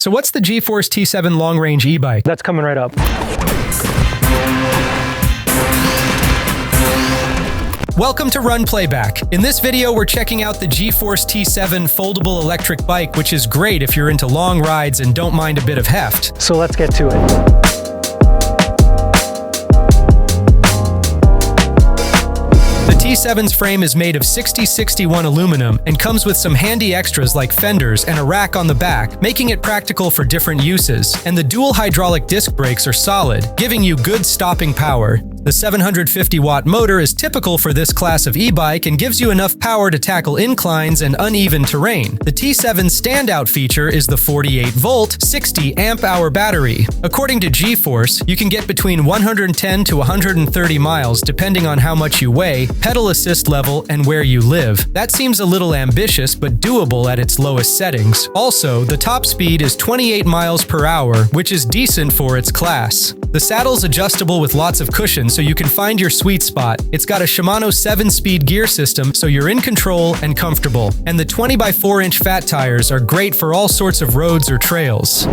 So what's the G-Force T7 long-range e-bike? That's coming right up. Welcome to RunPlayBack. In this video, we're checking out the G-Force T7 foldable electric bike, which is great if you're into long rides and don't mind a bit of heft. So let's get to it. The T7's frame is made of 6061 aluminum and comes with some handy extras like fenders and a rack on the back, making it practical for different uses. And the dual hydraulic disc brakes are solid, giving you good stopping power. The 750-watt motor is typical for this class of e-bike and gives you enough power to tackle inclines and uneven terrain. The T7's standout feature is the 48-volt, 60-amp-hour battery. According to G-Force, you can get between 110 to 130 miles depending on how much you weigh, pedal assist level, and where you live. That seems a little ambitious, but doable at its lowest settings. Also, the top speed is 28 miles per hour, which is decent for its class. The saddle's adjustable with lots of cushion, so you can find your sweet spot. It's got a Shimano 7-speed gear system, so you're in control and comfortable. And the 20x4-inch fat tires are great for all sorts of roads or trails.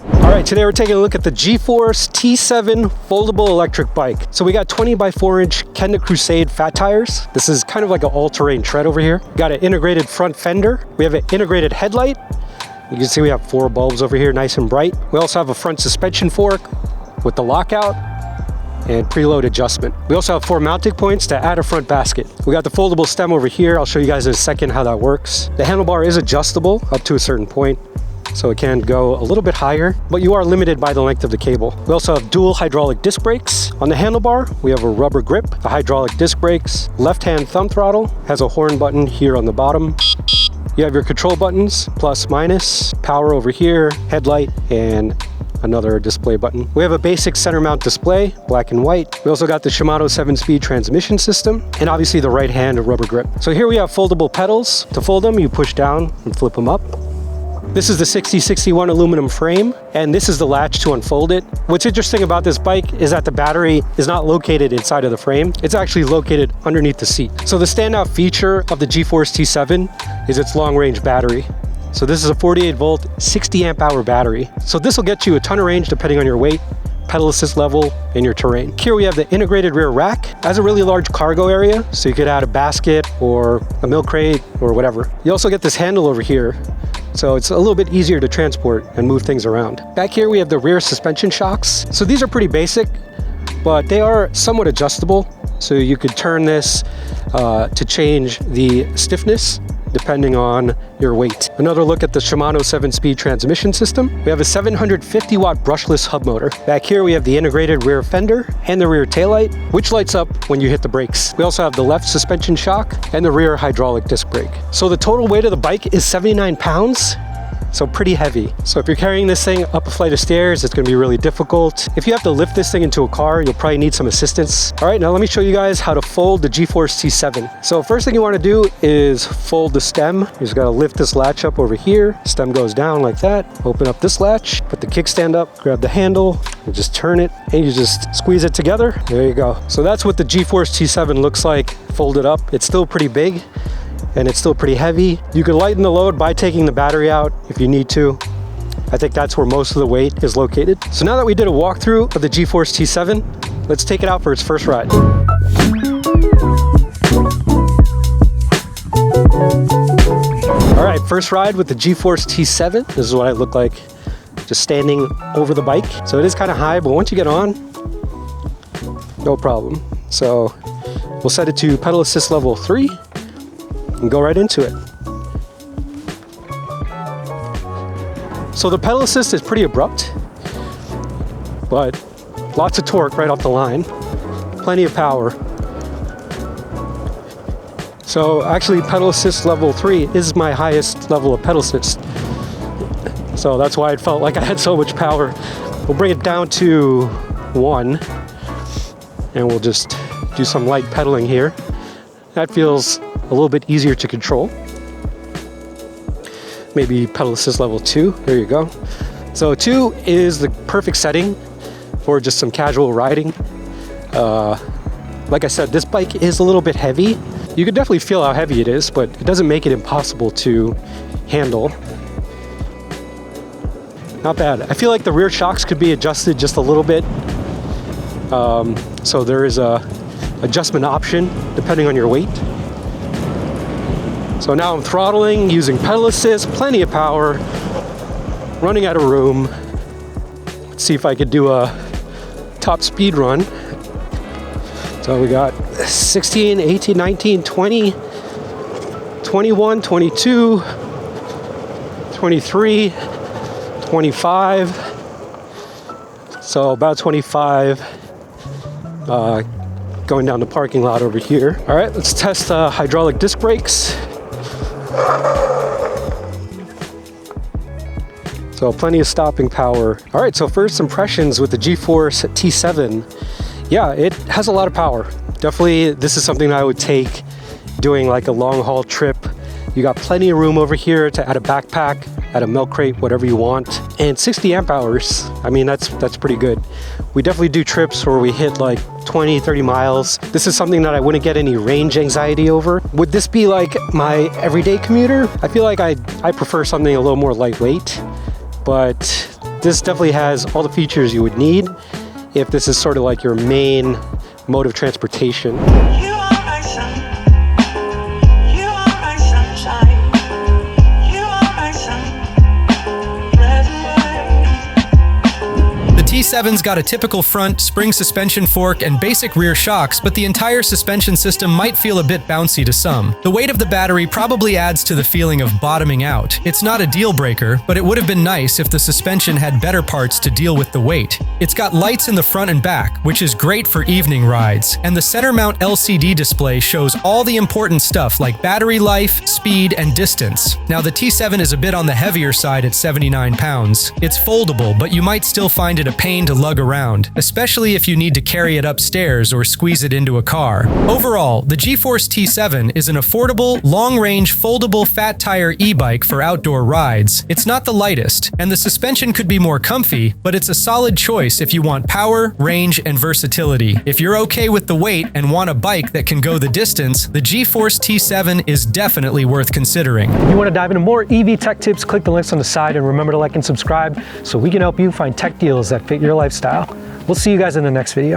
Alright, today we're taking a look at the G-Force T7 foldable electric bike. So we got 20x4-inch Kenda Crusade fat tires. This is kind of like an all-terrain tread over here. We got an integrated front fender. We have an integrated headlight. You can see we have 4 bulbs over here, nice and bright. We also have a front suspension fork with the lockout and preload adjustment. We also have 4 mounting points to add a front basket. We got the foldable stem over here. I'll show you guys in a second how that works. The handlebar is adjustable up to a certain point, so it can go a little bit higher, but you are limited by the length of the cable. We also have dual hydraulic disc brakes. On the handlebar, we have a rubber grip, the hydraulic disc brakes. Left-hand thumb throttle has a horn button here on the bottom. You have your control buttons, plus, minus, power over here, headlight, and another display button. We have a basic center mount display, black and white. We also got the Shimano 7-speed transmission system, and obviously the right hand rubber grip. So here we have foldable pedals. To fold them, you push down and flip them up. This is the 6061 aluminum frame, and this is the latch to unfold it. What's interesting about this bike is that the battery is not located inside of the frame. It's actually located underneath the seat. So the standout feature of the G-Force T7 is its long-range battery. So this is a 48-volt, 60-amp-hour battery. So this will get you a ton of range depending on your weight, pedal assist level, and your terrain. Here we have the integrated rear rack. It has a really large cargo area, so you could add a basket or a milk crate or whatever. You also get this handle over here, so it's a little bit easier to transport and move things around. Back here we have the rear suspension shocks. So these are pretty basic, but they are somewhat adjustable. So you could turn this to change the stiffness depending on your weight. Another look at the Shimano 7-speed transmission system. We have a 750-watt brushless hub motor. Back here we have the integrated rear fender and the rear taillight, which lights up when you hit the brakes. We also have the left suspension shock and the rear hydraulic disc brake. So the total weight of the bike is 79 pounds. So pretty heavy. So if you're carrying this thing up a flight of stairs, it's gonna be really difficult. If you have to lift this thing into a car, you'll probably need some assistance. All right, now let me show you guys how to fold the G-Force T7. So first thing you wanna do is fold the stem. You just gotta lift this latch up over here. Stem goes down like that. Open up this latch, put the kickstand up, grab the handle, and just turn it, and you just squeeze it together. There you go. So that's what the G-Force T7 looks like folded up. It's still pretty big, and it's still pretty heavy. You can lighten the load by taking the battery out if you need to. I think that's where most of the weight is located. So now that we did a walkthrough of the G-Force T7, let's take it out for its first ride. All right, first ride with the G-Force T7. This is what I look like just standing over the bike. So it is kind of high, but once you get on, no problem. So we'll set it to pedal assist level 3. And go right into it. So the pedal assist is pretty abrupt, but lots of torque right off the line, plenty of power. So actually pedal assist level 3 is my highest level of pedal assist. So that's why it felt like I had so much power. We'll bring it down to 1 and we'll just do some light pedaling here. That feels a little bit easier to control. Maybe pedal assist level 2, there you go. So 2 is the perfect setting for just some casual riding. Like I said, this bike is a little bit heavy, You can definitely feel how heavy it is, but it doesn't make it impossible to handle. Not bad. I feel like the rear shocks could be adjusted just a little bit. So there is a adjustment option depending on your weight. So now I'm throttling, using pedal assist, plenty of power, running out of room. Let's see if I could do a top speed run. So we got 16, 18, 19, 20, 21, 22, 23, 25. So about 25 going down the parking lot over here. All right, let's test hydraulic disc brakes. So plenty of stopping power. All right, so first impressions with the G-Force T7. Yeah, it has a lot of power. Definitely, this is something I would take doing like a long haul trip. You got plenty of room over here to add a backpack, add a milk crate, whatever you want. And 60 amp hours, I mean, that's pretty good. We definitely do trips where we hit like 20, 30 miles. This is something that I wouldn't get any range anxiety over. Would this be like my everyday commuter? I feel like I prefer something a little more lightweight, but this definitely has all the features you would need if this is sort of like your main mode of transportation. The T7's got a typical front, spring suspension fork, and basic rear shocks, but the entire suspension system might feel a bit bouncy to some. The weight of the battery probably adds to the feeling of bottoming out. It's not a deal breaker, but it would have been nice if the suspension had better parts to deal with the weight. It's got lights in the front and back, which is great for evening rides, and the center mount LCD display shows all the important stuff like battery life, speed, and distance. Now the T7 is a bit on the heavier side at 79 pounds. It's foldable, but you might still find it a pain to lug around, especially if you need to carry it upstairs or squeeze it into a car. Overall, the G-Force T7 is an affordable, long-range, foldable fat tire e-bike for outdoor rides. It's not the lightest, and the suspension could be more comfy, but it's a solid choice if you want power, range, and versatility. If you're okay with the weight and want a bike that can go the distance, the G-Force T7 is definitely worth considering. If you want to dive into more EV tech tips, click the links on the side and remember to like and subscribe so we can help you find tech deals that fit your lifestyle. We'll see you guys in the next video.